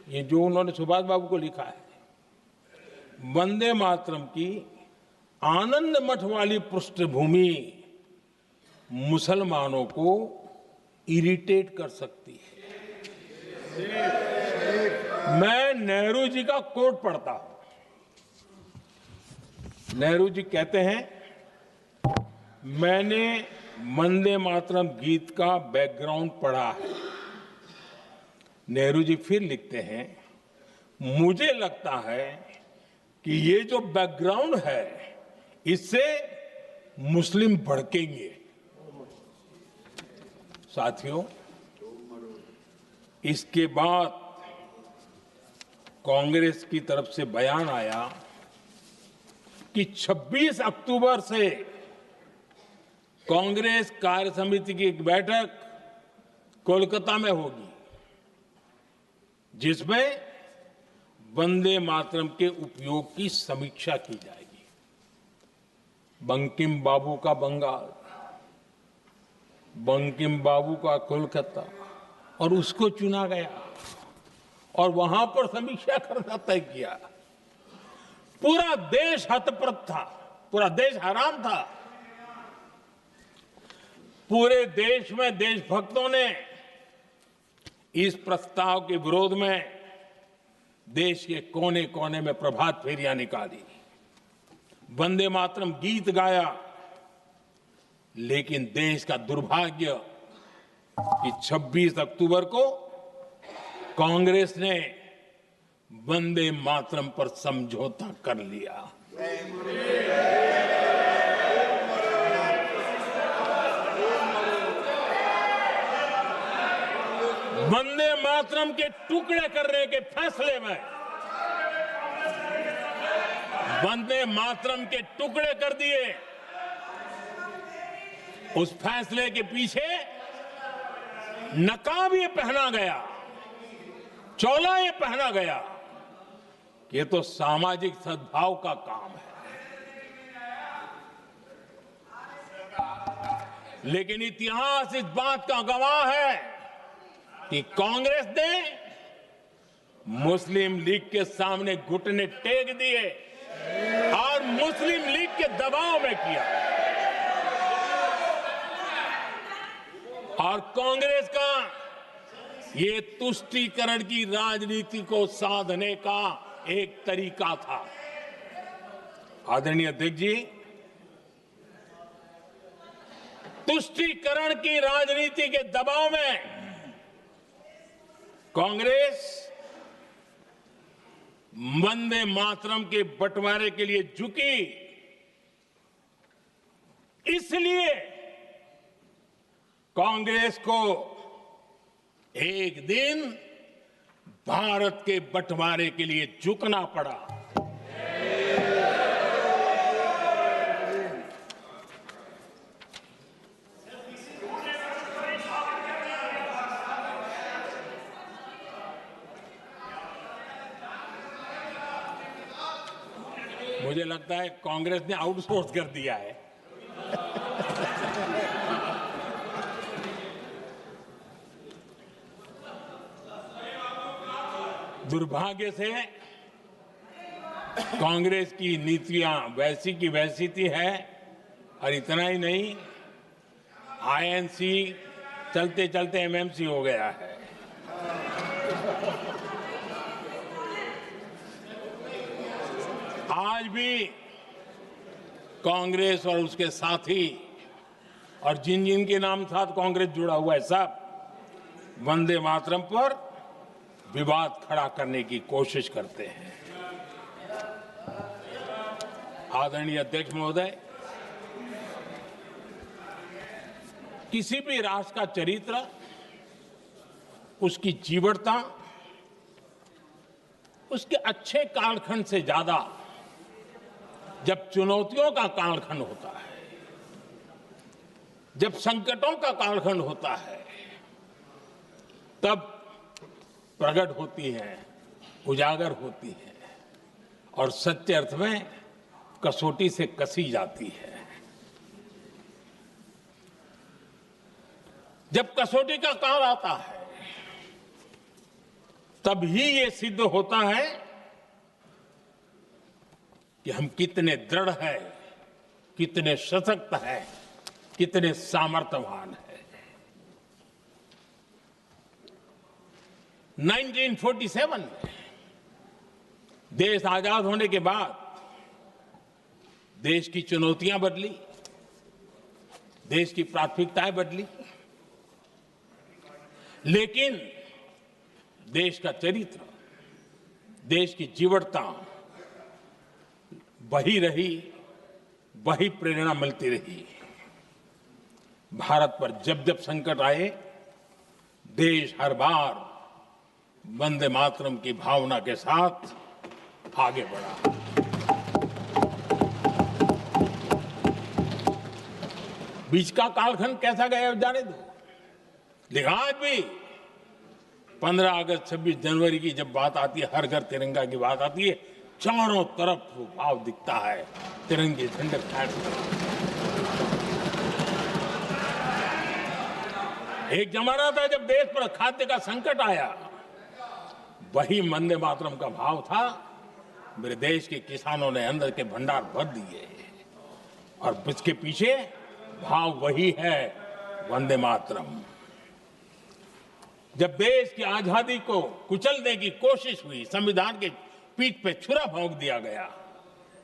ये जो उन्होंने सुभाष बाबू को लिखा है, वंदे मातरम की आनंद मठ वाली पृष्ठभूमि मुसलमानों को इरिटेट कर सकती है। मैं नेहरू जी का कोट पढ़ता हूं। नेहरू जी कहते हैं, मैंने वंदे मातरम गीत का बैकग्राउंड पढ़ा है। नेहरू जी फिर लिखते हैं, मुझे लगता है कि ये जो बैकग्राउंड है इससे मुस्लिम भड़केंगे। साथियों, इसके बाद कांग्रेस की तरफ से बयान आया कि 26 अक्टूबर से कांग्रेस कार्य समिति की एक बैठक कोलकाता में होगी, जिसमें वंदे मातरम के उपयोग की समीक्षा की जाएगी। बंकिम बाबू का बंगाल, बंकिम बाबू का कोलकाता, और उसको चुना गया और वहां पर समीक्षा करना तय किया। पूरा देश हतप्रभ था, पूरा देश हैरान था। पूरे देश में देशभक्तों ने इस प्रस्ताव के विरोध में देश के कोने कोने में प्रभात फेरियां निकाली, वंदे मातरम गीत गाया। लेकिन देश का दुर्भाग्य कि 26 अक्टूबर को कांग्रेस ने वंदे मातरम पर समझौता कर लिया। वंदे मातरम के टुकड़े करने के फैसले में, वंदे मातरम के टुकड़े कर दिए। उस फैसले के पीछे नकाब ये पहना गया, चोला ये पहना गया कि ये तो सामाजिक सद्भाव का काम है। लेकिन इतिहास इस बात का गवाह है कि कांग्रेस ने मुस्लिम लीग के सामने घुटने टेक दिए और मुस्लिम लीग के दबाव में किया। और कांग्रेस का ये तुष्टीकरण की राजनीति को साधने का एक तरीका था। आदरणीय अध्यक्ष जी, तुष्टीकरण की राजनीति के दबाव में कांग्रेस वंदे मातरम के बंटवारे के लिए झुकी। इसलिए कांग्रेस को एक दिन भारत के बंटवारे के लिए झुकना पड़ा। मुझे लगता है कांग्रेस ने आउटसोर्स कर दिया है। दुर्भाग्य से कांग्रेस की नीतियां वैसी की वैसी थी है, और इतना ही नहीं, आईएनसी चलते चलते एमएमसी हो गया है। आज भी कांग्रेस और उसके साथी और जिन जिन के नाम साथ कांग्रेस जुड़ा हुआ है, सब वंदे मातरम पर विवाद खड़ा करने की कोशिश करते हैं। आदरणीय अध्यक्ष महोदय, किसी भी राष्ट्र का चरित्र, उसकी जीवटता, उसके अच्छे कालखंड से ज्यादा जब चुनौतियों का कालखंड होता है, जब संकटों का कालखंड होता है, तब प्रकट होती है, उजागर होती है और सच्चे अर्थ में कसौटी से कसी जाती है। जब कसौटी का काल आता है, तब ही ये सिद्ध होता है कि हम कितने दृढ़ हैं, कितने सशक्त हैं, कितने सामर्थ्यवान हैं। 1947 में देश आजाद होने के बाद देश की चुनौतियां बदली, देश की प्राथमिकताएं बदली, लेकिन देश का चरित्र, देश की जीवटता वही रही, वही प्रेरणा मिलती रही। भारत पर जब जब संकट आए, देश हर बार वंदे मातरम की भावना के साथ आगे बढ़ा। बीच का कालखंड कैसा गया जाने दो, लेकिन आज भी 15 अगस्त 26 जनवरी की जब बात आती है, हर घर तिरंगा की बात आती है, चारों तरफ वो भाव दिखता है, तिरंगे झंडे फहराते। एक जमाना था जब देश पर खाद्य का संकट आया, वही वंदे मातरम का भाव था। मेरे देश के किसानों ने अंदर के भंडार भर दिए, और इसके पीछे भाव वही है, वंदे मातरम। जब देश की आजादी को कुचलने की कोशिश हुई, संविधान के पीठ पे छुरा भोंक दिया गया,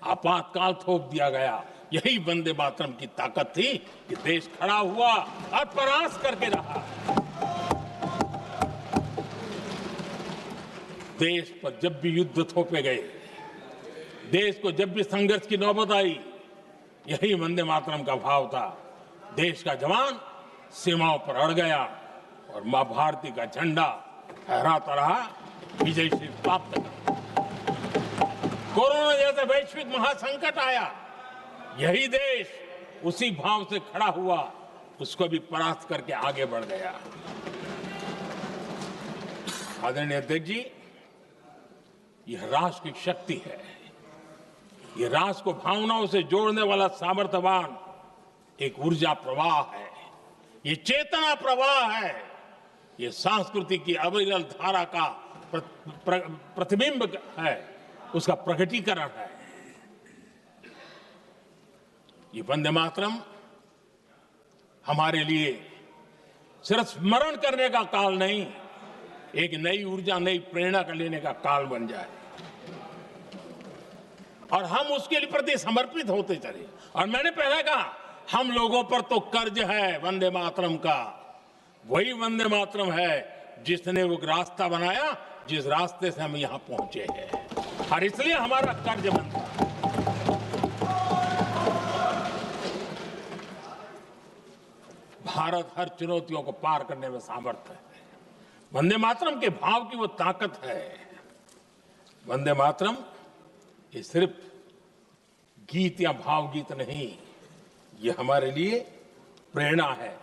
आपातकाल थोप दिया गया, यही वंदे मातरम की ताकत थी कि देश खड़ा हुआ और परास्त करके रहा। देश पर जब भी युद्ध थोपे गए, देश को जब भी संघर्ष की नौबत आई, यही वंदे मातरम का भाव था। देश का जवान सीमाओं पर अड़ गया और मां भारती का झंडा फहराता रहा, विजय श्री प्राप्त कर। कोरोना जैसा वैश्विक महासंकट आया, यही देश उसी भाव से खड़ा हुआ, उसको भी परास्त करके आगे बढ़ गया। आदरणीय अध्यक्ष जी, यह राष्ट्र की शक्ति है, यह राष्ट्र को भावनाओं से जोड़ने वाला सामर्थ्यवान एक ऊर्जा प्रवाह है, ये चेतना प्रवाह है, ये संस्कृति की अविरल धारा का प्रतिबिंब है, उसका प्रकटीकरण है। ये वंदे मातरम हमारे लिए सिर्फ स्मरण करने का काल नहीं, एक नई ऊर्जा, नई प्रेरणा का लेने का काल बन जाए, और हम उसके लिए प्रति समर्पित होते चले। और मैंने पहले कहा, हम लोगों पर तो कर्ज है वंदे मातरम का। वही वंदे मातरम है जिसने वो रास्ता बनाया, जिस रास्ते से हम यहां पहुंचे हैं, और इसलिए हमारा कर्ज बनता है। भारत हर चुनौतियों को पार करने में सामर्थ्य है। वंदे मातरम के भाव की वो ताकत है। वंदे मातरम ये सिर्फ गीत या भावगीत नहीं, ये हमारे लिए प्रेरणा है।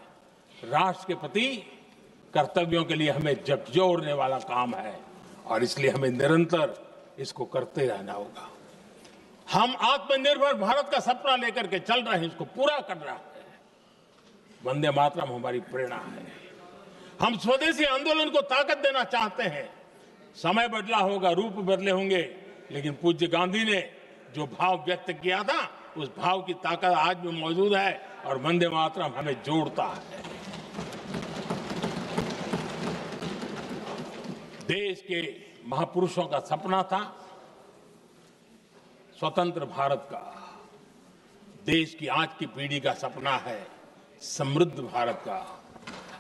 राष्ट्र के प्रति कर्तव्यों के लिए हमें झकझोरने वाला काम है, और इसलिए हमें निरंतर इसको करते रहना होगा। हम आत्मनिर्भर भारत का सपना लेकर के चल रहे हैं, इसको पूरा कर रहा है। वंदे मातरम हमारी प्रेरणा है। हम स्वदेशी आंदोलन को ताकत देना चाहते हैं, समय बदला होगा, रूप बदले होंगे, लेकिन पूज्य गांधी ने जो भाव व्यक्त किया था उस भाव की ताकत आज भी मौजूद है और वंदे मातरम हमें जोड़ता है। देश के महापुरुषों का सपना था स्वतंत्र भारत का। देश की आज की पीढ़ी का सपना है समृद्ध भारत का।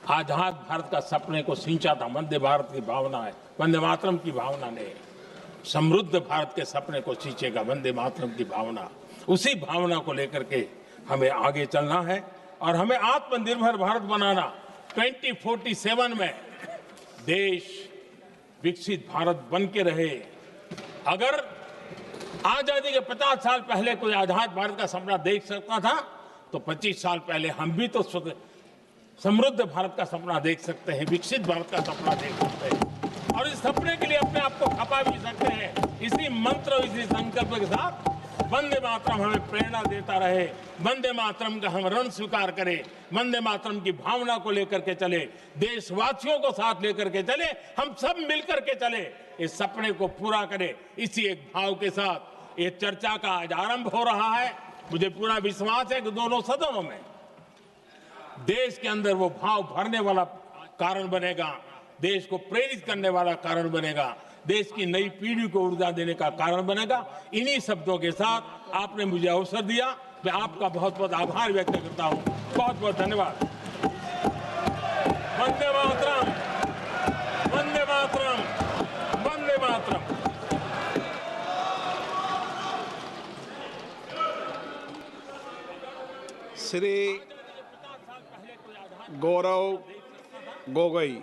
आजाद भारत का सपने को सिंचा था वंदे भारत की भावना है, वंदे मातरम की भावना ने। समृद्ध भारत के सपने को सिंचेगा वंदे मातरम की भावना। उसी भावना को लेकर के हमें आगे चलना है और हमें आत्मनिर्भर भारत बनाना। 2047 में देश विकसित भारत बन के रहे। अगर आजादी के 50 साल पहले कोई आजाद भारत का सपना देख सकता था तो 25 साल पहले हम भी तो समृद्ध भारत का सपना देख सकते हैं, विकसित भारत का सपना देख सकते हैं और इस सपने के लिए अपने आप को खपा भी सकते हैं। इसी मंत्र और इसी संकल्प के साथ वंदे मातरम हमें प्रेरणा देता रहे। वंदे मातरम का हम रण स्वीकार करें, वंदे मातरम की भावना को लेकर के चले, देशवासियों को साथ लेकर के चले, हम सब मिलकर के चले, इस सपने को पूरा करें। इसी एक भाव के साथ ये चर्चा का आज आरंभ हो रहा है। मुझे पूरा विश्वास है कि दोनों सदनों में देश के अंदर वो भाव भरने वाला कारण बनेगा, देश को प्रेरित करने वाला कारण बनेगा, देश की नई पीढ़ी को ऊर्जा देने का कारण बनेगा। इन्हीं शब्दों के साथ आपने मुझे अवसर दिया, मैं आपका बहुत बहुत आभार व्यक्त करता हूं। बहुत बहुत धन्यवाद। वंदे मातरम, वंदे मातरम, वंदे मातरम। श्री गौरव गोगोई।